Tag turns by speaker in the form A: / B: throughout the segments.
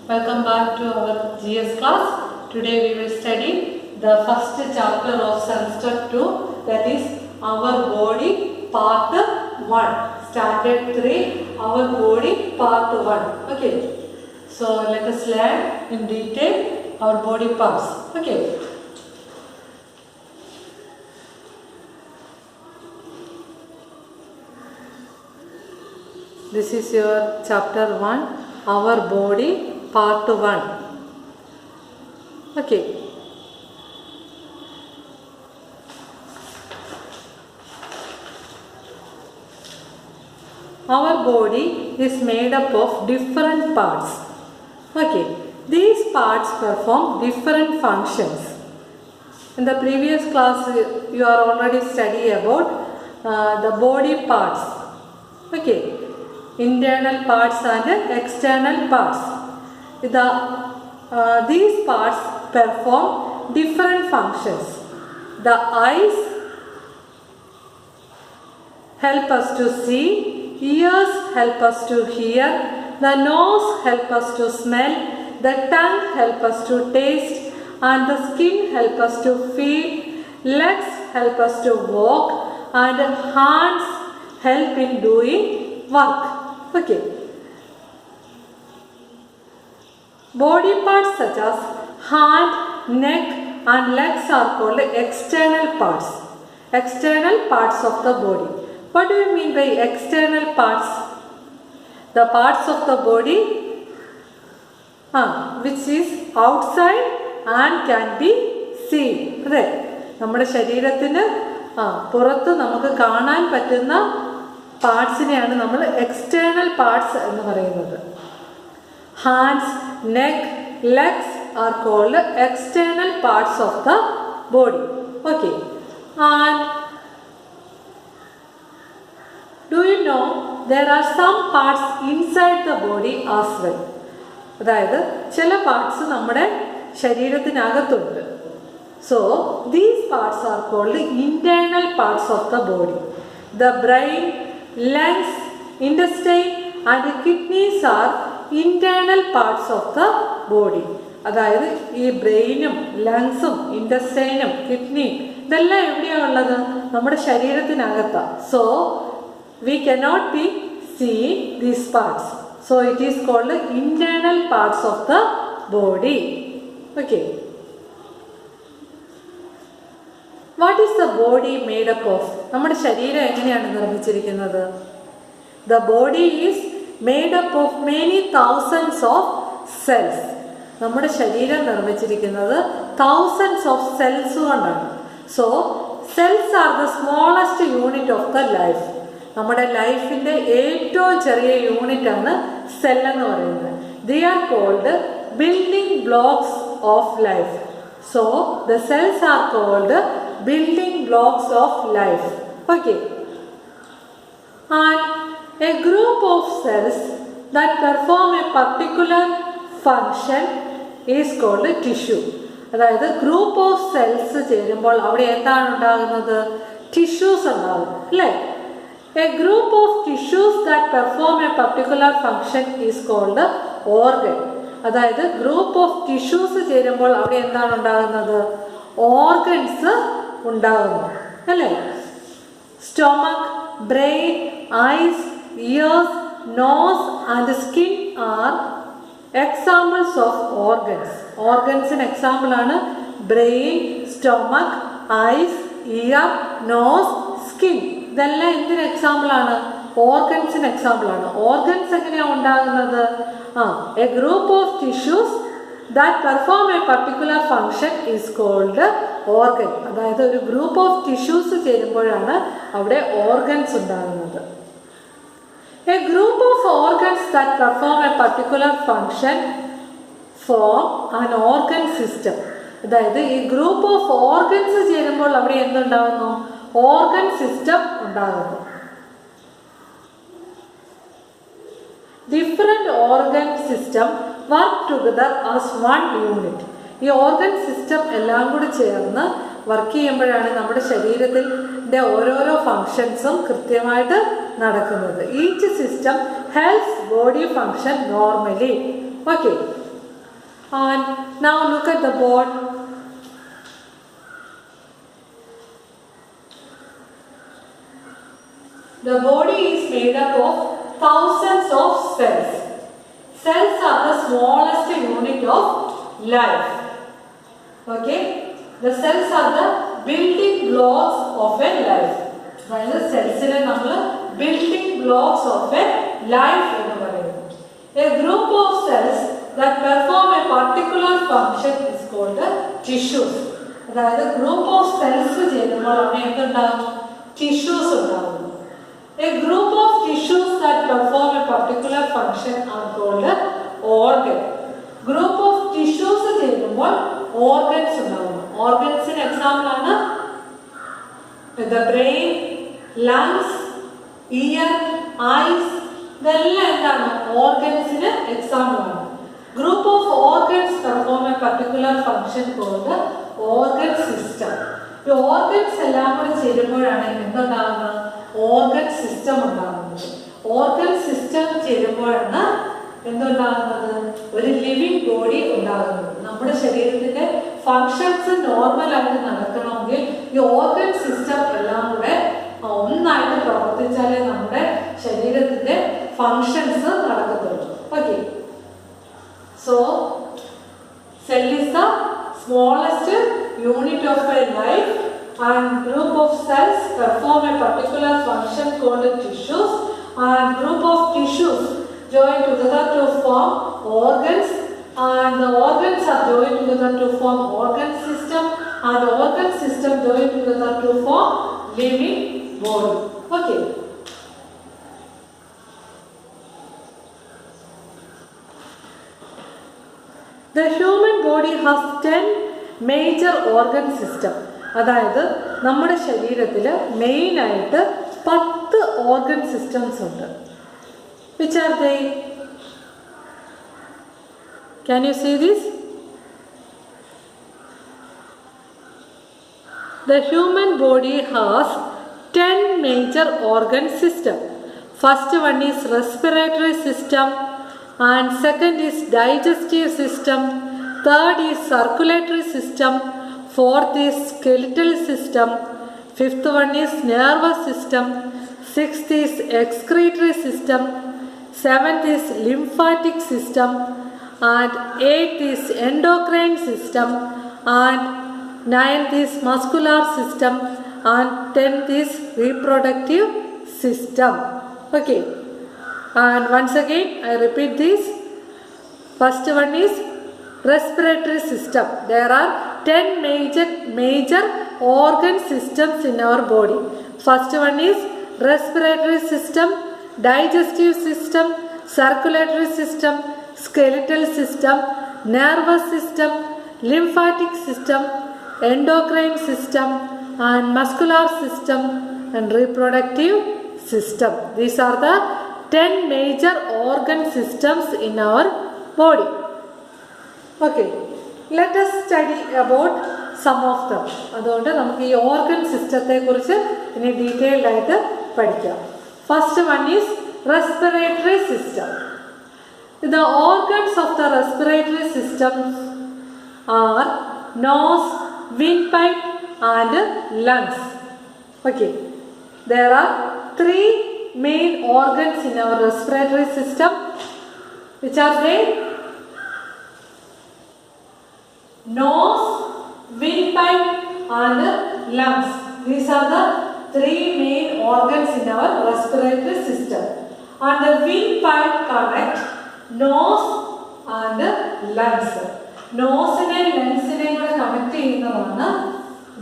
A: Welcome back to our GS class. Today we will study the first chapter of semester 2, that is our body part 1. Standard 3, our body part 1. Okay. So let us learn in detail our body parts. Okay. This is your chapter 1, our body part 1. Okay. Our body is made up of different parts. Okay. These parts perform different functions. In the previous class, you are already studying about the body parts. Okay. Internal parts and external parts. These parts perform different functions. The eyes help us to see, ears help us to hear, the nose help us to smell, the tongue help us to taste, and the skin help us to feel, legs help us to walk, and hands help in doing work. Okay. Body parts such as hand, neck and legs are called external parts. External parts of the body. What do you mean by external parts? The parts of the body which is outside and can be seen. Right? നമ്മുടെ ശരീരത്തിന് പുറത്ത് നമുക്ക് കാണാൻ പറ്റുന്ന പാർട്സിനെയാണ് നമ്മൾ external parts എന്ന് പറയുന്നത്. Hands, neck, legs are called external parts of the body. Okay. And do you know there are some parts inside the body as well. അതായത് ചില പാർട്സ് നമ്മുടെ ശരീരത്തിനകത്തുണ്ട്. So these parts are called internal parts of the body. The brain, lungs, intestine and kidneys are internal parts of the body. അതായത് ഈ ബ്രെയിനും ലങ്സും ഇൻറ്റസ്റ്റൈനും കിഡ്നിയും ഇതെല്ലാം എവിടെയാണ് ഉള്ളത്? നമ്മുടെ ശരീരത്തിനകത്താണ്. So we cannot be see these parts. So it is called internal parts of the body. Okay. What is the body made up of? നമ്മുടെ ശരീരം എങ്ങനെയാണ് നിർമ്മിച്ചിരിക്കുന്നത്? The body is made up of many thousands of cells. നമ്മുടെ ശരീരം നിർമ്മിച്ചിരിക്കുന്നത് thousands of cells കൊണ്ടാണ്. So cells are the smallest unit of the life. നമ്മുടെ ലൈഫിൻ്റെ ഏറ്റവും ചെറിയ യൂണിറ്റ് ആണ് സെൽ എന്ന് പറയുന്നത്. They are called building blocks of life. So the cells are called building blocks of life. Okay. And a group of cells that perform a particular function is called tissue. അതായത് group of cells ചേരുമ്പോൾ അവിടെ എന്താണ് ഉണ്ടാകുന്നത്? Tissues ഉണ്ടാകും അല്ലേ? A group of tissues that perform a particular function is called organ. അതായത് group of tissues ചേരുമ്പോൾ അവിടെ എന്താണ് ഉണ്ടാകുന്നത്? ഓർഗൻസ് ഉണ്ടാകുന്നു അല്ലേ? Stomach, brain, eyes, ears, nose and skin are examples of organs. ഓർഗൻസിന് എക്സാമ്പിളാണ് brain, stomach, eyes, ear, nose, skin. ഇതെല്ലാം എന്തിന് എക്സാമ്പിളാണ്? ഓർഗൻസിന് എക്സാമ്പിളാണ്. ഓർഗൻസ് എങ്ങനെയാണ് ഉണ്ടാകുന്നത്? A group of tissues that perform a particular function is called organ. അതായത് ഒരു ഗ്രൂപ്പ് ഓഫ് ടിഷ്യൂസ് ചേരുമ്പോഴാണ് അവിടെ ഓർഗൻസ് ഉണ്ടാകുന്നത്. A group of organs that perform a particular function form an organ system. അതായത് ഈ ഗ്രൂപ്പ് ഓഫ് ഓർഗൻസ് ചേരുമ്പോൾ അവിടെ എന്തുണ്ടാകുന്നു? ഓർഗൻ സിസ്റ്റം ഉണ്ടാകുന്നു. Different organ system work together as one unit. ഈ ഓർഗൻ സിസ്റ്റം എല്ലാം കൂടി ചേർന്ന് വർക്ക് ചെയ്യുമ്പോഴാണ് നമ്മുടെ ശരീരത്തിൻ്റെ ഓരോരോ ഫങ്ഷൻസും കൃത്യമായിട്ട് നടക്കുന്നത്. Each system helps body function normally. Okay. And now look at the board. The body is made up of thousands of cells. Cells are the smallest unit of life. Okay? The cells are the building blocks of a life. The cells are building blocks of a life. A group of cells that perform a particular function is called tissues. That is, group of cells tissues. A group of tissues that perform a particular function are called organ. Group of tissues organs. Organs in example are the brain, lungs, ear, eyes. Organs in example. Group of organs perform a particular function called the organ system. The organs organ system. Organ system a living body. Our functions normal the organ system functions. Okay. So, cell is the smallest unit of a life, and group of cells perform a particular function called tissues, and group of tissues join together to form organs, and the organs are joined together to form organ system, and the organ system joined together to form living body. Okay. The human body has 10 major organ system. അതായത് നമ്മുടെ ശരീരത്തിൽ main ആയിട്ട് 10 organ systems ഉണ്ട്. Which are they? Can you see this? The human body has 10 major organ system. First one is respiratory system, and second is digestive system, third is circulatory system, fourth is skeletal system, fifth one is nervous system, sixth is excretory system, seventh is lymphatic system, and eighth is endocrine system, and ninth is muscular system, and 10th is reproductive system. Okay. And once again I repeat this. First one is respiratory system. There are 10 major organ systems in our body. First one is respiratory system, digestive system, circulatory system, skeletal system, nervous system, lymphatic system, endocrine system, and muscular system, and reproductive system. These are the 10 major organ systems in our body. Okay, let us study about some of them. അതുകൊണ്ട് നമുക്ക് ഈ organ system കുറിച്ച് ഇനി detailed ആയിട്ട് പഠിക്കാം. First one is respiratory system. The organs of the respiratory system are nose, windpipe, and lungs. Okay, there are 3 main organs in our respiratory system. Which are they? Nose, windpipe, and lungs. These are the 3 main organs in our respiratory system. And the windpipe connect nose and lungs. Nose and lungs connect ചെയ്യുന്നതാണ്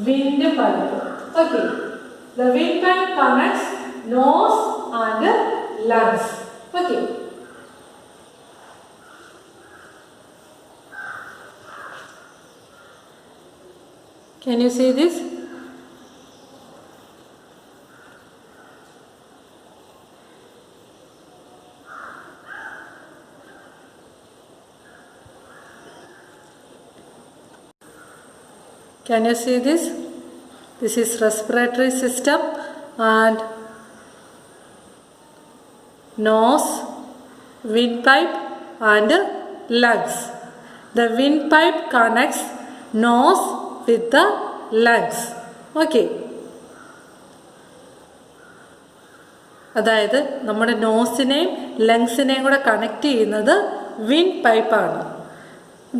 A: windpipe. Okay. The windpipe connects nose and lungs. Okay. Can you see this? Can you see this? This is respiratory system, and nose, windpipe, and lungs. The windpipe connects nose with the lungs. Okay. അതായത് നമ്മുടെ നോസിനെയും ലങ്സിനെയും കൂടെ connect ചെയ്യുന്നത് wind പൈപ്പാണ്.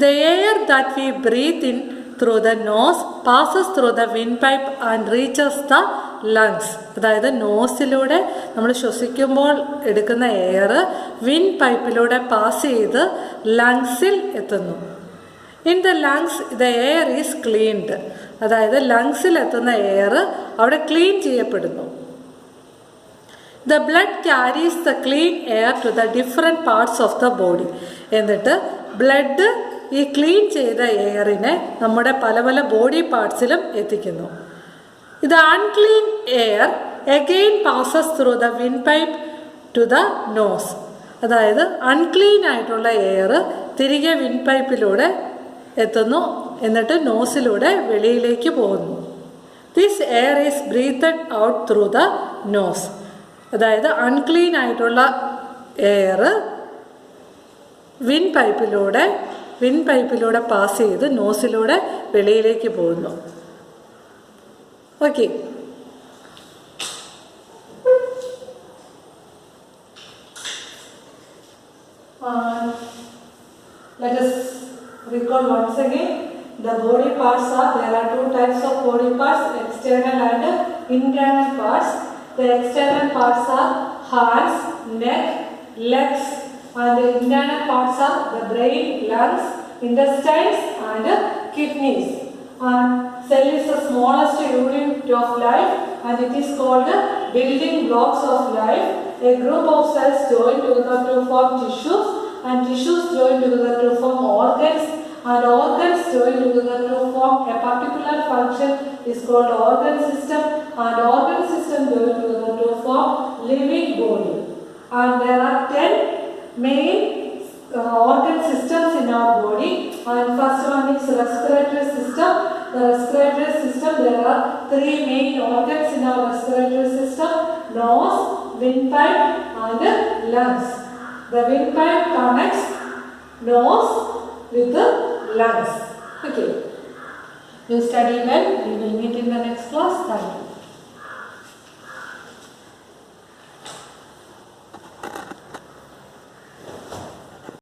A: The air that we breathe in through the nose passes through the windpipe and reaches the lungs. അതായത് നോസിലൂടെ നമ്മൾ ശ്വസിക്കുമ്പോൾ എടുക്കുന്ന air wind പൈപ്പിലൂടെ pass ചെയ്ത് ലങ്സിൽ എത്തുന്നു. In the lungs the air is cleaned. അതായത് ലങ്സിൽ എത്തുന്ന എയർ അവിടെ ക്ലീൻ ചെയ്യപ്പെടുന്നു. The blood carries the clean air to the different parts of the body. എന്നിട്ട് ബ്ലഡ് ഈ ക്ലീൻ ചെയ്ത എയറിനെ നമ്മുടെ പല പല ബോഡി പാർട്സിലും എത്തിക്കുന്നു. The unclean air again passes through the windpipe to the nose. അതായത് അൺക്ലീൻ ആയിട്ടുള്ള എയർ തിരികെ വിൻപൈപ്പിലൂടെ എത്തുന്നു, എന്നിട്ട് നോസിലൂടെ വെളിയിലേക്ക് പോകുന്നു. This air is breathed out through the nose. അതായത് അൺക്ലീൻ ആയിട്ടുള്ള എയർ വിൻപൈപ്പിലൂടെ പാസ് ചെയ്ത് നോസിലൂടെ വെളിയിലേക്ക് പോകുന്നു. Okay. Let us recall once again the body parts are, there are two types of body parts, external and internal parts. The external parts are hands, neck, legs, and the internal parts are the brain, lungs, intestines and kidneys. And cell is the smallest unit of life and it is called the building blocks of life. A group of cells join together to form tissues and tissues join together to form organs and organs join together to form a particular function is called organ system and organ system join together to form living body. And there are 10 main organ systems in our body, and first one is respiratory system. The respiratory system, there are 3 main organs in our respiratory system: nose, windpipe and lungs. The windpipe connects nose with the lungs. Okay. You study well. We will meet in the next class. Thank you.